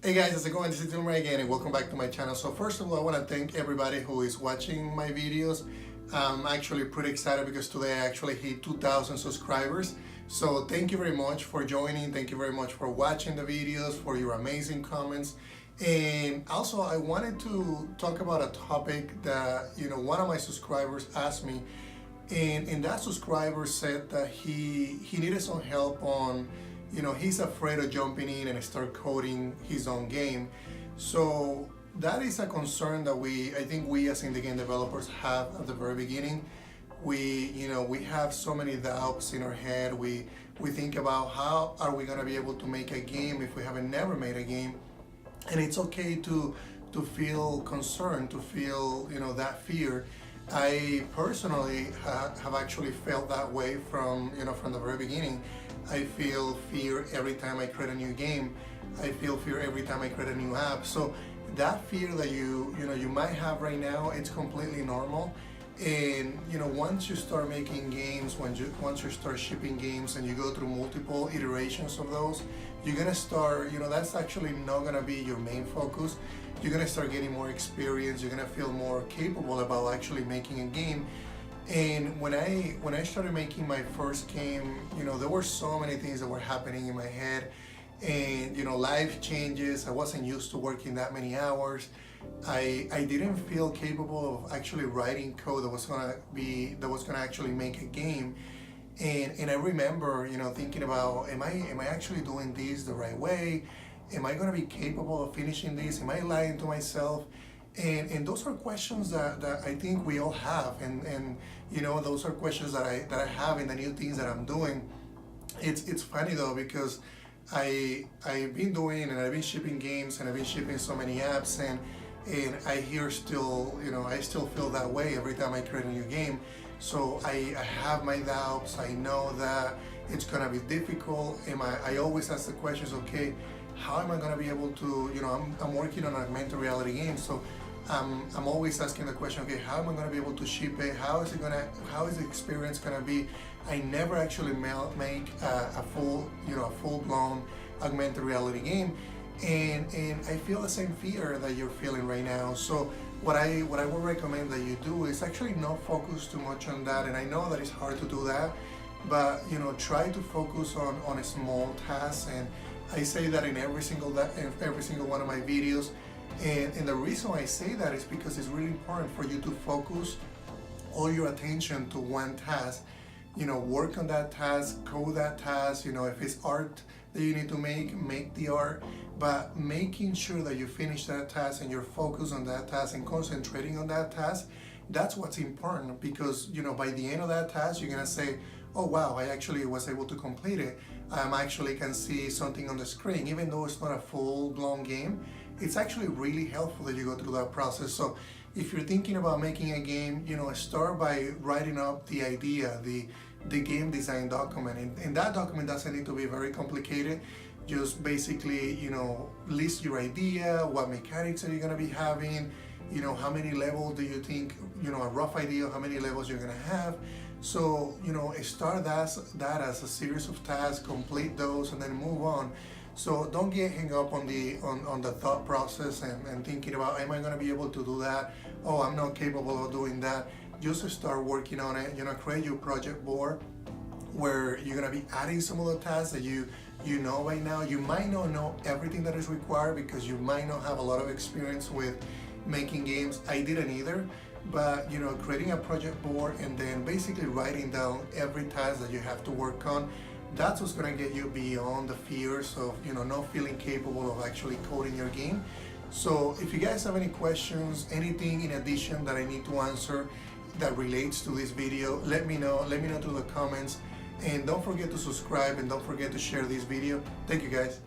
Hey guys, how's it going? This is Dilmer again and welcome back to my channel. So first of all, I want to thank everybody who is watching my videos. I'm actually pretty excited because today I actually hit 2,000 subscribers. So thank you very much for joining. Thank you very much for watching the videos, for your amazing comments. And also I wanted to talk about a topic that, one of my subscribers asked me, and that subscriber said that he needed some help on, he's afraid of jumping in and start coding his own game. So that is a concern that I think we as indie game developers have at the very beginning. We have so many doubts in our head. We think about how are we gonna be able to make a game if we haven't never made a game. And it's okay to feel concerned, to feel, that fear. I personally have actually felt that way from the very beginning. I feel fear every time I create a new game. I feel fear every time I create a new app. So that fear that you might have right now, it's completely normal. And once you start making games, once you start shipping games and you go through multiple iterations of those, you're gonna start, that's actually not gonna be your main focus. You're gonna start getting more experience. You're gonna feel more capable about actually making a game. And when I started making my first game, there were so many things that were happening in my head, and life changes. I wasn't used to working that many hours. I didn't feel capable of actually writing code that was gonna actually make a game. And I remember, thinking about, am I actually doing this the right way? Am I gonna be capable of finishing this? Am I lying to myself? And those are questions that I think we all have, and those are questions that I have in the new things that I'm doing. It's funny though, because I've been doing and I've been shipping games and I've been shipping so many apps, and I hear still, I still feel that way every time I create a new game. So I have my doubts. I know that it's gonna be difficult, and I always ask the questions, okay, how am I gonna be able to, I'm working on an augmented reality game, so I'm always asking the question, okay, how am I gonna be able to ship it? How is the experience gonna be? I never actually make a full-blown augmented reality game, and I feel the same fear that you're feeling right now. So what I would recommend that you do is actually not focus too much on that. And I know that it's hard to do that, but try to focus on a small task. And I say that in every single one of my videos. And the reason I say that is because it's really important for you to focus all your attention to one task. Work on that task, code that task. If it's art that you need to make the art. But making sure that you finish that task and you're focused on that task and concentrating on that task, that's what's important. Because by the end of that task, you're gonna say, oh wow, I actually was able to complete it. I actually can see something on the screen. Even though it's not a full-blown game, it's actually really helpful that you go through that process. So if you're thinking about making a game, start by writing up the idea, the game design document. And that document doesn't need to be very complicated. Just basically, list your idea, what mechanics are you gonna be having, how many levels do you think, a rough idea of how many levels you're gonna have. So, start that as a series of tasks, complete those, and then move on. So don't get hung up on the thought process and thinking about, am I gonna be able to do that? Oh, I'm not capable of doing that. Just start working on it. Create your project board where you're gonna be adding some of the tasks that you know right now. You might not know everything that is required because you might not have a lot of experience with making games. I didn't either. But creating a project board and then basically writing down every task that you have to work on, that's what's gonna get you beyond the fears of not feeling capable of actually coding your game. So if you guys have any questions, anything in addition that I need to answer that relates to this video, let me know through the comments. And don't forget to subscribe and don't forget to share this video. Thank you guys.